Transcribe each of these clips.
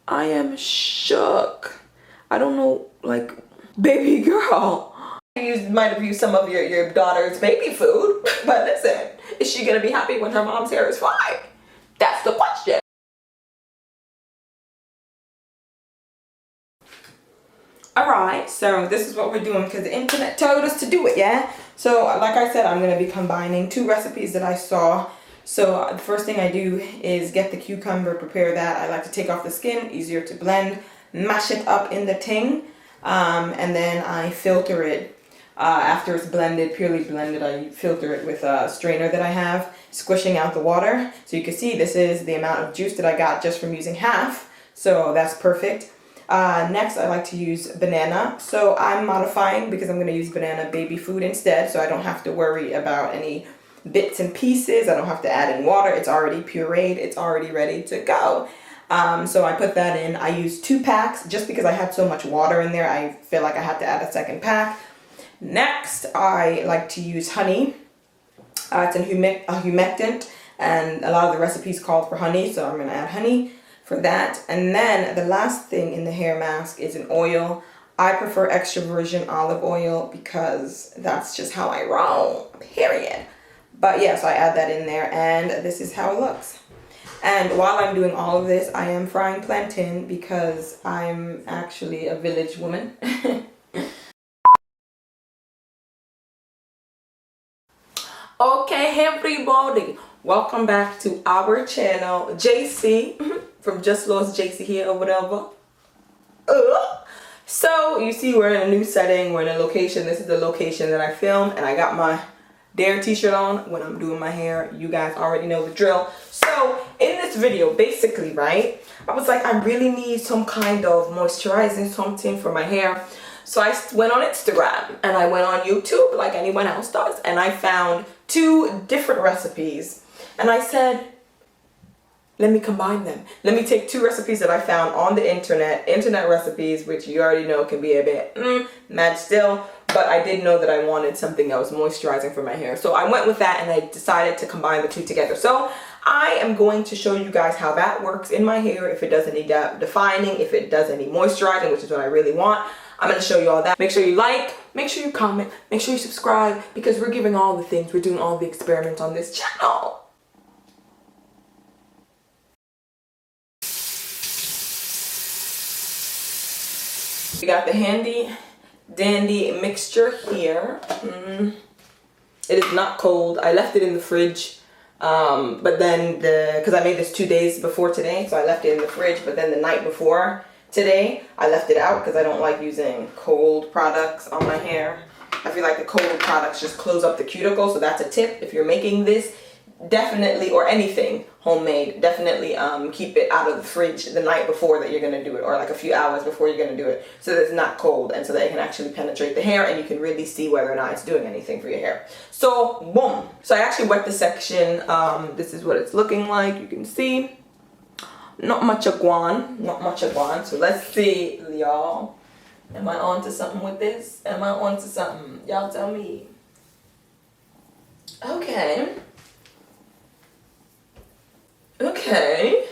I am shook. I don't know, like, baby girl. You might have used some of your daughter's baby food, but listen, is she gonna be happy when her mom's hair is fine? That's the question. Alright, so this is what we're doing because the internet told us to do it, yeah? So, like I said, I'm going to be combining 2 recipes that I saw. So, the first thing I do is get the cucumber, prepare that. I like to take off the skin, easier to blend, mash it up in the ting, and then I filter it. After it's blended, purely blended, I filter it with a strainer that I have, squishing out the water. So you can see this is the amount of juice that I got just from using half. So, that's perfect. Next, I like to use banana. So I'm modifying because I'm going to use banana baby food instead. So I don't have to worry about any bits and pieces. I don't have to add in water. It's already pureed. It's already ready to go. So I put that in. I use 2 packs just because I had so much water in there. I feel like I had to add a second pack. Next, I like to use honey. It's a humectant, and a lot of the recipes called for honey. So I'm going to add honey for that. And then the last thing in the hair mask is an oil. I prefer extra virgin olive oil because that's just how I roll, period. But yeah, so I add that in there and this is how it looks. And while I'm doing all of this, I am frying plantain because I'm actually a village woman. Okay, everybody, welcome back to our channel. JC from Just Lost JC here or whatever. So you see we're in a new setting, we're in a location. This is the location that I film, and I got my Dare t-shirt on when I'm doing my hair. You guys already know the drill. So in this video, basically, right, I was like, I really need some kind of moisturizing something for my hair. So I went on Instagram and I went on YouTube like anyone else does, and I found 2 different recipes, and I said, let me combine them. Let me take 2 recipes that I found on the internet recipes, which you already know can be a bit mad still, but I did know that I wanted something that was moisturizing for my hair. So I went with that and I decided to combine the 2 together. So I am going to show you guys how that works in my hair, if it does any defining, if it does any moisturizing, which is what I really want. I'm going to show you all that. Make sure you like, make sure you comment, make sure you subscribe, because we're giving all the things, we're doing all the experiments on this channel. We got the handy dandy mixture here. It is not cold. I left it in the fridge, but then because I made this 2 days before today, so I left it in the fridge, but then the night before today I left it out because I don't like using cold products on my hair. I feel like the cold products just close up the cuticle, so that's a tip. If you're making this, definitely, or anything homemade, definitely keep it out of the fridge the night before that you're going to do it, or like a few hours before you're going to do it, so that it's not cold and so that it can actually penetrate the hair and you can really see whether or not it's doing anything for your hair. So boom. So I actually wet the section. This is what it's looking like. You can see not much of guan, not much of guan. So let's see, y'all. Am I on to something with this? Am I on to something? Y'all tell me. Okay. Okay.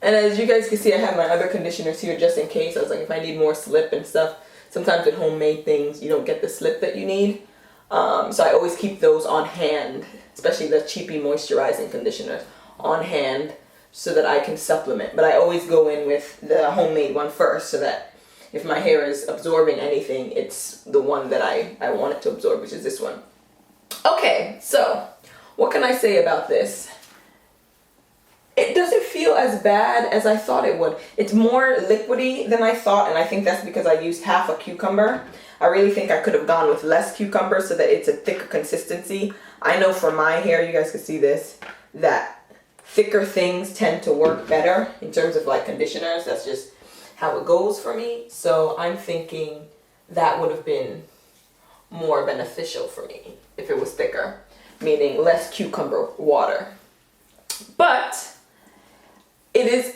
And as you guys can see, I have my other conditioners here just in case. I was like, if I need more slip and stuff, sometimes with homemade things, you don't get the slip that you need. So I always keep those on hand, especially the cheapy moisturizing conditioners on hand so that I can supplement. But I always go in with the homemade one first so that if my hair is absorbing anything, it's the one that I want it to absorb, which is this one. Okay, so what can I say about this? It doesn't feel as bad as I thought it would. It's more liquidy than I thought, and I think that's because I used half a cucumber. I really think I could have gone with less cucumber so that it's a thicker consistency. I know for my hair, you guys can see this, that thicker things tend to work better in terms of like conditioners. That's just how it goes for me. So I'm thinking that would have been more beneficial for me if it was thicker, meaning less cucumber water. But it is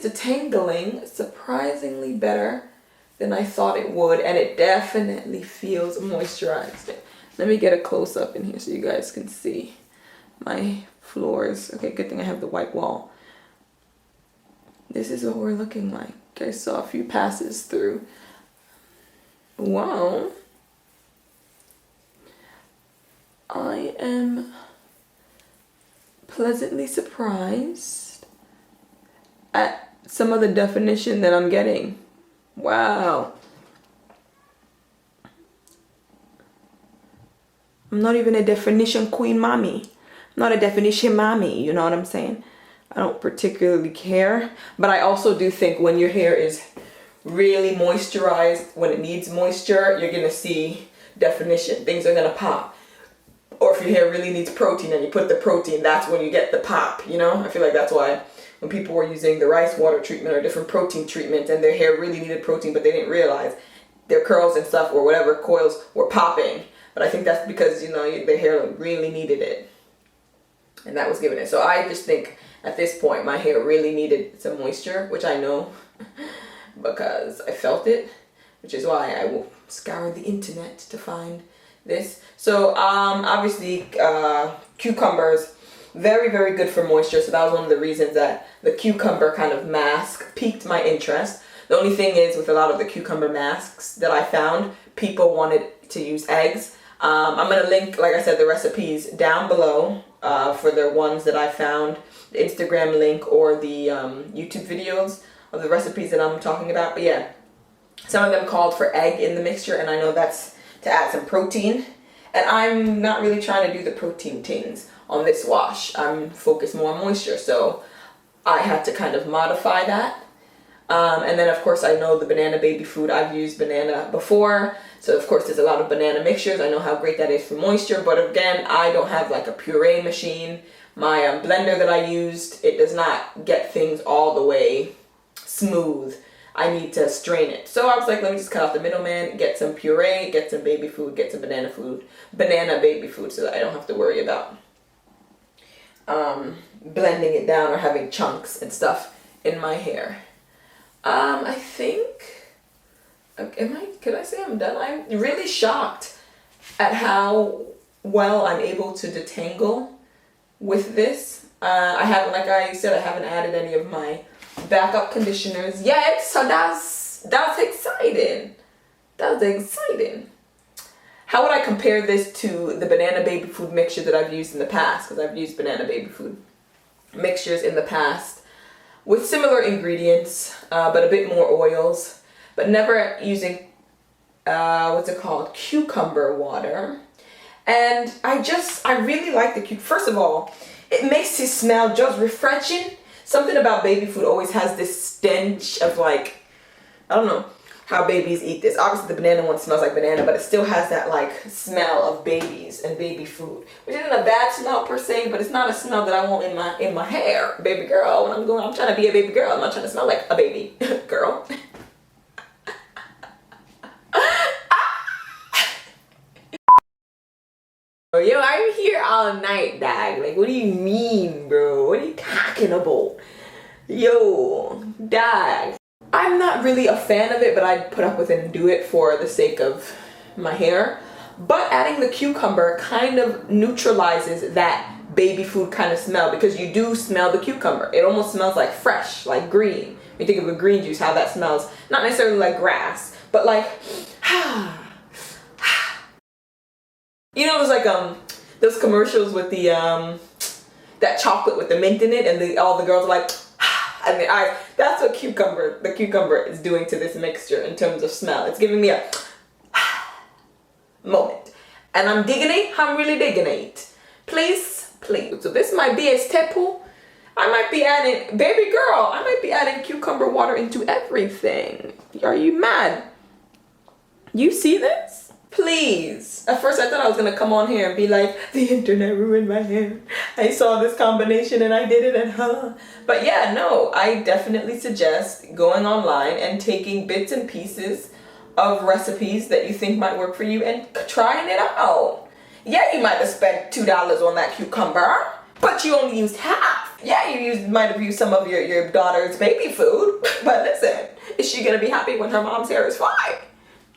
detangling surprisingly better than I thought it would, and it definitely feels moisturized. Let me get a close up in here so you guys can see my floors. Okay, good thing I have the white wall. this is what we're looking like. I saw a few passes through. Wow. I am pleasantly surprised at some of the definition that I'm getting. Wow. I'm not even a definition queen mommy. I'm not a definition mommy, you know what I'm saying? I don't particularly care, but I also do think when your hair is really moisturized, when it needs moisture, you're gonna see definition. Things are gonna pop. Or if your hair really needs protein and you put the protein, that's when you get the pop, you know? I feel like that's why when people were using the rice water treatment or different protein treatments and their hair really needed protein, but they didn't realize their curls and stuff or whatever coils were popping. But I think that's because, you know, their hair really needed it. And that was giving it. So I just think at this point, my hair really needed some moisture, which I know because I felt it, which is why I will scour the internet to find this. So obviously cucumbers, very, very good for moisture. So that was one of the reasons that the cucumber kind of mask piqued my interest. The only thing is with a lot of the cucumber masks that I found, people wanted to use eggs. I'm going to link, like I said, the recipes down below for the ones that I found, the Instagram link or the YouTube videos of the recipes that I'm talking about. But yeah, some of them called for egg in the mixture, and I know that's to add some protein. And I'm not really trying to do the protein things on this wash. I'm focused more on moisture, so I had to kind of modify that. And then of course I know the banana baby food. I've used banana before, so of course there's a lot of banana mixtures. I know how great that is for moisture, but again, I don't have like a puree machine. My blender that I used, it does not get things all the way smooth. I need to strain it. So I was like, let me just cut off the middleman, get some puree, get some baby food, get some banana baby food, so that I don't have to worry about blending it down or having chunks and stuff in my hair. I think, could I say I'm done? I'm really shocked at how well I'm able to detangle with this. I haven't, like I said, I haven't added any of my backup conditioners yet, so that's exciting. That's exciting. How would I compare this to the banana baby food mixture that I've used in the past? Because I've used banana baby food mixtures in the past with similar ingredients, but a bit more oils, but never using, what's it called? Cucumber water. And I really like the cucumber. First of all, it makes it smell just refreshing. Something about baby food always has this stench of like, I don't know how babies eat this. Obviously the banana one smells like banana, but it still has that like smell of babies and baby food, which isn't a bad smell per se, but it's not a smell that I want in my hair. Baby girl, when I'm trying to be a baby girl, I'm not trying to smell like a baby girl. Yo, I'm here all night, dog. Like, what do you mean, bro? What are you talking about? Yo, dog. I'm not really a fan of it, but I'd put up with it and do it for the sake of my hair. But adding the cucumber kind of neutralizes that baby food kind of smell, because you do smell the cucumber. It almost smells like fresh, like green. When you think of a green juice, how that smells. Not necessarily like grass, but like, you know, there's like those commercials with the that chocolate with the mint in it, and all the girls are like, and the eyes. That's what the cucumber is doing to this mixture in terms of smell. It's giving me a moment, and I'm digging it. I'm really digging it. Please. So this might be a step. I might be adding, baby girl, I might be adding cucumber water into everything. Are you mad? You see this? Please. At first I thought I was gonna come on here and be like, the internet ruined my hair. I saw this combination and I did it and But yeah, no, I definitely suggest going online and taking bits and pieces of recipes that you think might work for you and trying it out. Yeah, you might have spent $2 on that cucumber, but you only used half. Yeah, might have used some of your daughter's baby food, but listen, is she gonna be happy when her mom's hair is fine?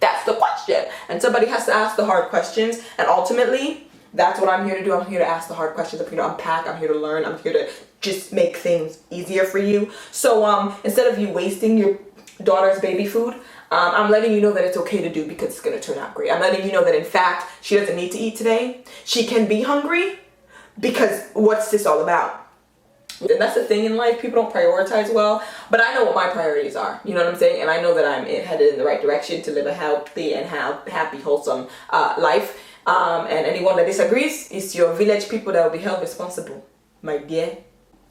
That's the question. And somebody has to ask the hard questions, and ultimately, that's what I'm here to do. I'm here to ask the hard questions. I'm here to unpack. I'm here to learn. I'm here to just make things easier for you. So instead of you wasting your daughter's baby food, I'm letting you know that it's okay to do because it's going to turn out great. I'm letting you know that in fact she doesn't need to eat today. She can be hungry because what's this all about? And that's the thing in life, people don't prioritize well, but I know what my priorities are, you know what I'm saying? And I know that I'm headed in the right direction to live a healthy and happy, wholesome life. And anyone that disagrees, it's your village people that will be held responsible. My dear,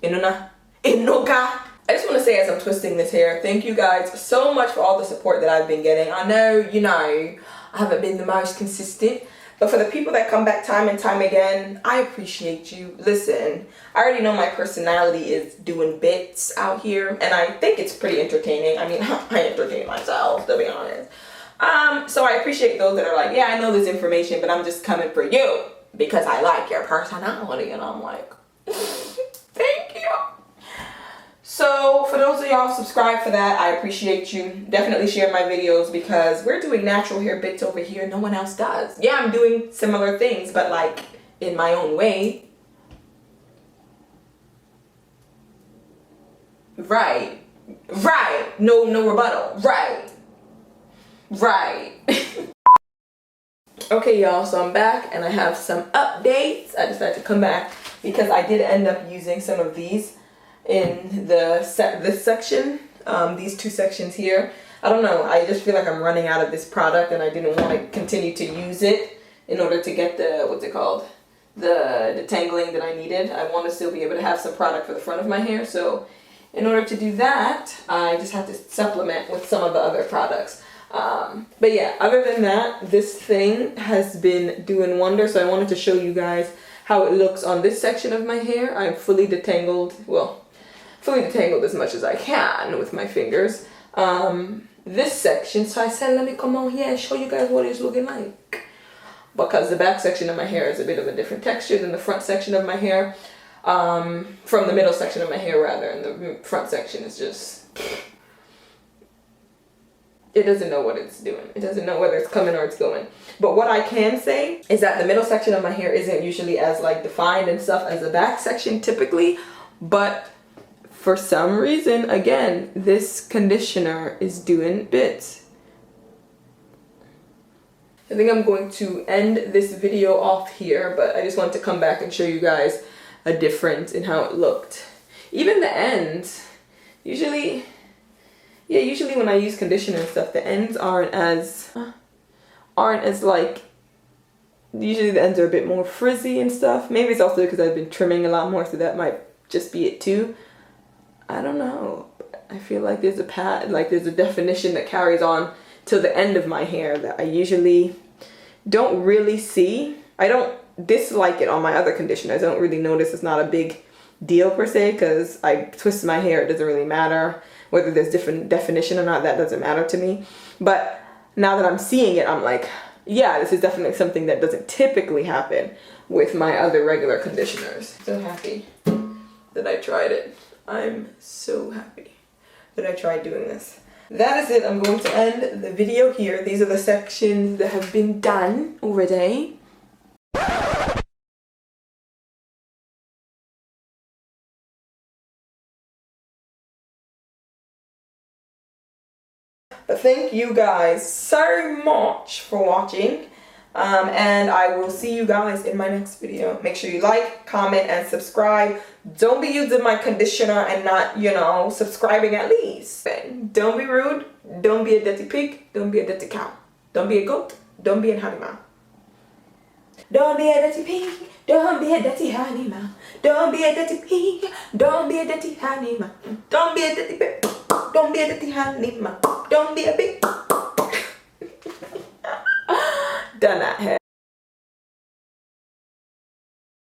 Inuna, Inoka. I just want to say as I'm twisting this hair, thank you guys so much for all the support that I've been getting. I know, you know, I haven't been the most consistent, but for the people that come back time and time again, I appreciate you. Listen, I already know my personality is doing bits out here, and I think it's pretty entertaining. I mean, I entertain myself, to be honest. So I appreciate those that are like, yeah, I know this information, but I'm just coming for you because I like your personality. And I'm like, thank you. So for those of y'all subscribe for that, I appreciate you. Definitely share my videos because we're doing natural hair bits over here. No one else does. Yeah, I'm doing similar things, but like in my own way. Right. Right. No rebuttal. Right. Right. Okay, y'all, so I'm back and I have some updates. I decided to come back because I did end up using some of these in this section, these two sections here. I don't know, I just feel like I'm running out of this product and I didn't want to continue to use it in order to get the, what's it called, the detangling that I needed. I want to still be able to have some product for the front of my hair, so in order to do that, I just have to supplement with some of the other products. But yeah, other than that, this thing has been doing wonders, so I wanted to show you guys how it looks on this section of my hair. I'm fully detangled, well, fully detangled as much as I can with my fingers. This section, so I said let me come on here and show you guys what it's looking like. Because the back section of my hair is a bit of a different texture than the front section of my hair. From the middle section of my hair rather, and the front section is just, it doesn't know what it's doing. It doesn't know whether it's coming or it's going. But what I can say is that the middle section of my hair isn't usually as like defined and stuff as the back section typically, but for some reason, again, this conditioner is doing bits. I think I'm going to end this video off here, but I just want to come back and show you guys a difference in how it looked. Even the ends, usually when I use conditioner and stuff, the ends aren't as like, usually the ends are a bit more frizzy and stuff. Maybe it's also because I've been trimming a lot more, so that might just be it too. I don't know. I feel like there's a definition that carries on to the end of my hair that I usually don't really see. I don't dislike it on my other conditioners. I don't really notice. It's not a big deal per se because I twist my hair. It doesn't really matter whether there's different definition or not. That doesn't matter to me. But now that I'm seeing it, I'm like, yeah, this is definitely something that doesn't typically happen with my other regular conditioners. So happy that I tried it. I'm so happy that I tried doing this. That is it. I'm going to end the video here. These are the sections that have been done already. But thank you guys so much for watching. And I will see you guys in my next video. Make sure you like, comment, and subscribe. Don't be using my conditioner and not, you know, subscribing at least. Don't be rude. Don't be a dirty pig. Don't be a dirty cow. Don't be a goat. Don't be a honey man. Don't be a dirty pig. Don't be a dirty honey man. Don't be a dirty pig. Don't be a dirty honey man. Don't be a dirty pig. Don't be a dirty honey man. Don't be a pig. Done that hair.